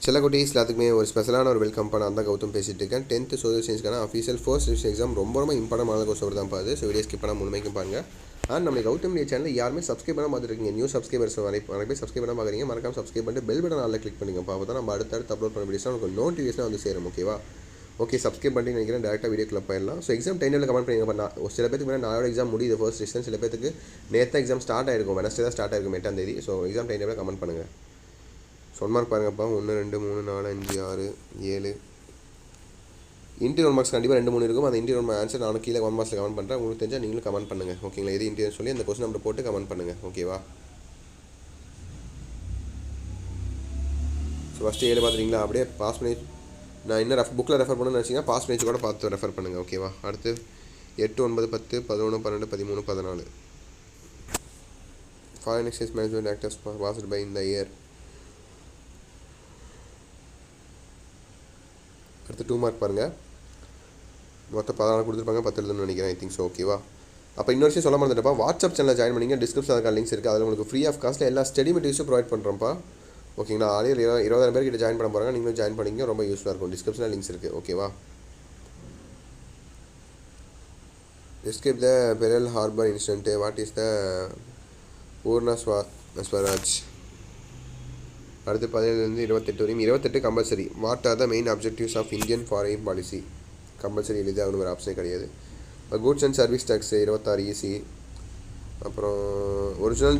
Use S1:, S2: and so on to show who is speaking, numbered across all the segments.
S1: சில குட்டீஸ் எல்லாத்துக்குமே ஒரு ஸ்பெஷலான ஒரு வெல்கம் பண்ண அந்த கௌதம் பேசிட்டு இருக்கேன். 10th சோஷியல் சயின்ஸ்க்கான அஃபீஷியல் ஃபர்ஸ்ட் ரிவிஷன் எக்ஸாம் ரொம்ப இம்பார்ட்டன் ஆன கோர்ஸ் தான் பாது. ஸோ வீடியோ ஸ்கிப் பண்ணால் முழுமைக்கும் பாருங்க. அண்ட் நம்ம கௌதம் மீடியா சேனல் யாருமே சப்ஸ்கிரைப் பண்ண பார்த்துருக்கீங்க. நியூ சப்ஸ்கிரைபர்ஸ் நிறைய பேர் சப்ஸ்கிரைப் பண்ண பார்க்குறீங்க. மறக்காம சப்ஸ்கிரைப் பண்ணிட்டு பெல் பட்டன் ஆல்ல கிளிக் பண்ணிங்க. அப்போ தான் நம்ம அடுத்தடுத்து அப்லோட் பண்ண வீடியோஸ் உங்களுக்கு நோட்டிஃபிகேஷன் வந்து சேரும். ஓகேவா? ஓகே, சப்ஸ்கிரைப் பண்ணி நினைக்கிறேன். டேரெக்டாக வீடியோக்குள்ள போயிடலாம். ஸோ எக்ஸாம் டைமில் கமெண்ட் பண்ணி பண்ணா சில பேருக்கு முன்னாடி நாளோட எக்ஸாம் முடியுது ஃபர்ஸ்ட் ரிவிஷன். சில பேருக்கு நேற்று எக்ஸாம் ஸ்டார்ட் ஆயிருக்கும், வெனஸ்டே தான் ஸ்டார்ட் ஆயிருக்கும் 8ஆம் தேதி. ஸோ எக்ஸாம் டைமில் கமெண்ட் பண்ணுங்கள். ஒன் மார்க் பாருங்கப்பா. 1 2 3 4 5 6 7 இன்டீரியர் 1 மார்க்ஸ் கண்டிப்பாக 2 3 இருக்கும். அந்த இன்டீரியர் ஆன்சர் நானும் கீழே 1 மார்க்ஸில் கமெண்ட் பண்ணுறேன். உங்களுக்கு தெரிஞ்சால் நீங்களும் கமெண்ட் பண்ணுங்கள். ஓகேங்களா? எது இன்டீரியர் சொல்லி அந்த கொஸ்டின் நம்பர் போட்டு கமெண்ட் பண்ணுங்கள். ஓகேவா? So first 7 பார்த்துட்டிங்களா? அப்படியே பாஸ் பண்ணி நான் இன்னும் புக்கில் ரெஃபர் பண்ணணும்னு நினச்சிங்கன்னா பாஸ் பண்ணி கூட பார்த்து ரெஃபர் பண்ணுங்கள். ஓகேவா? அடுத்து 8 9 10 11 12 13 14 foreign exchange management actors passed by இந்த இயர். அடுத்து 2 மார்க் பாருங்கள். மொத்தம் 14 கொடுத்துருப்பாங்க, 10 எழுதுன்னு நினைக்கிறேன். I think so. ஓகேவா? அப்போ இன்னொரு விஷயம் சொல்ல மறந்துட்டப்பா, வாட்ஸ்அப் சேனலில் ஜாயின் பண்ணிங்க. டிஸ்கிரிப்ஷன் அதுக்கான லிங்க்ஸ் இருக்குது. அதில் உங்களுக்கு ஃப்ரீ ஆஃப் காஸ்ட்டில் எல்லா ஸ்டடி மெட்டீரியல்ஸும் ப்ரொவைட் பண்ணுறோம்ப்பா. ஓகேங்களா? ஆல்ரெடி 20,000 பேர்கிட்ட ஜாயின் பண்ண போகிறாங்க. நீங்களும் ஜாயின் பண்ணிங்க, ரொம்ப யூஸ்ஃபுல்லாக இருக்கும். டிஸ்கிரிப்ஷனில் லிங்க்ஸ் இருக்குது. ஓகேவா? Escape the pearl Harbor incident. What is the Purna Swaraj? அடுத்து 17 28 வரையும் 28 compulsory. What are the main objectives of Indian foreign policy? Compulsory எழுதி அவனு ஒரு ஆப்ஷனே கிடையாது. Goods and service tax 26 easy. அப்புறம் original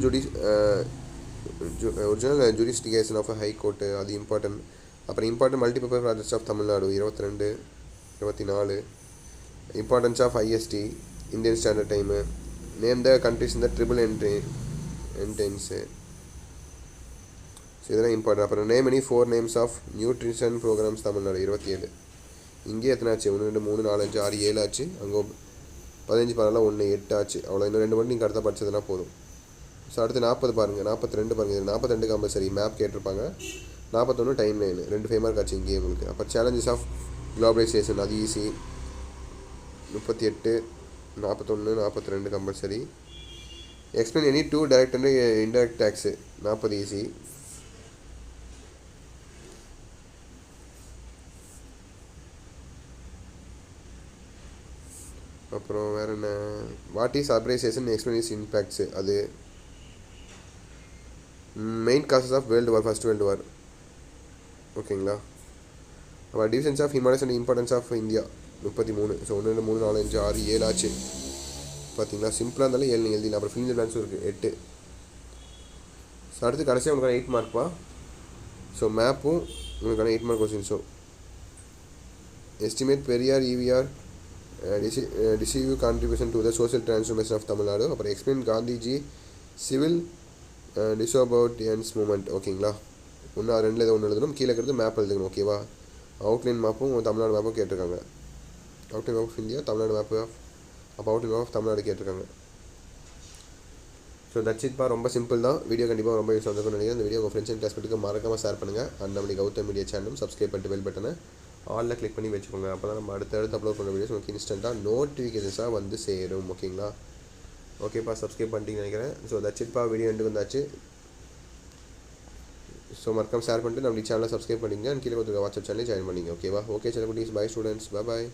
S1: jurisdiction of high court, அது இம்பார்ட்டன்ட். அப்புறம் important multipurpose projects of Tamil Nadu 22 24. Importance of IST, Indian standard time. Name the countries இந்த triple entente. So இதெல்லாம் இம்பார்ட்டன். அப்புறம் name any 4 names of nutrition programmes Tamil Nadu 27. இங்கே எத்தனை ஆச்சு? 1 2 3 4 5 6 7 ஆச்சு. அங்கே 15 14 1 8 ஆச்சு. அவ்வளோ இன்னும் 2 மட்டும் நீங்கள் அடுத்த படிச்சதுனா போதும். ஸோ அடுத்து 40 பாருங்கள். 42 பாருங்கள். இது 42 கம்பல்சரி. மேப் கேட்டிருப்பாங்க. 41 டைம் லைன். 2 ஃபேமாக இருக்காச்சு இங்கே உங்களுக்கு. அப்போ சேலஞ்சஸ் ஆஃப் குளோபலைசேஷன், அது easy. 38 41 42 compulsory. Explain any 2 direct and indirect tax 40 easy. அப்புறம் வேறு என்ன? What is appreciation, explain is impacts, அது. Main causes of world war, first world war. ஓகேங்களா? அப்புறம் divisions of Himalayas and importance of India 33. So 1 2 3 4 5 6 7 ஆச்சு. பார்த்தீங்களா? சிம்பிளாக இருந்தாலும் 7 நீங்கள் எழுதினா. அப்புறம் ஃபிலிம் பிளான்ஸும் இருக்குது 8. ஸோ அடுத்து கடைசியாக உங்களுக்கான 8 மார்க்ப்பா. ஸோ மேப்பும் உங்களுக்கான 8 mark question. So estimate Periyar EVR decisive contribution to the social transformation of Tamil Nadu. அப்புறம் எக்ஸ்பிளைன் காந்திஜி சிவில் டிசோபோர்டியன்ஸ் மூமெண்ட். ஓகேங்களா? 1 2 ஏதோ 1 எழுதணும். கீழே இருக்கிறது மேப் எழுதணும். ஓகேவா? அவுட்லைன் மேப்பும் தமிழ்நாடு மேப்பும் கேட்டிருக்காங்க. Outline of India, Tamil Nadu map அப்போ அவுட்லைன் ஆஃப் தமிழ்நாடு கேட்டிருக்காங்க. ஸோ தட்ஸ் இட்பா. ரொம்ப சிம்பிள் தான். வீடியோ கண்டிப்பாக ரொம்ப யூஸ் ஆகும்னு நினைக்கிறேன். இந்த வீடியோ உங்கள் ஃப்ரெண்ட்ஸ் அண்ட் கிளாஸ்மேட்டுக்கு மறக்காமல் ஷேர் பண்ணுங்கள். அண்ட் நம்மளுக்கு கௌதம் மீடியா சேனலும் சப்ஸ்கிரைப் பண்ணிட்டு பெல் பட்டனை ஆலில் கிளிக் பண்ணி வச்சுக்கோங்க. அப்போ தான் நம்ம அடுத்தடுத்து அப்லோட் பண்ண வீடியோஸ் உங்களுக்கு இன்ஸ்டண்ட்டாக நோட்டிஃபிகேஷன்ஸாக வந்து சேரும். ஓகேங்களா? ஓகேப்பா, சப்ஸ்கிரைப் பண்ணிட்டீங்கன்னு நினைக்கிறேன். ஸோ தட்ஸ் இட்பா. வீடியோ எண்டு வந்தாச்சு. ஸோ மறக்காம ஷேர் பண்ணிட்டு நம்ம சேனலை சப்ஸ்கிரைப் பண்ணிங்க. கீழே கொடுத்துருக்க வாட்ஸ்அப் சேனலே ஜாயின் பண்ணிங்க. ஓகேவா? ஓகே, சில குட்டீஸ். Bye students. பாய்.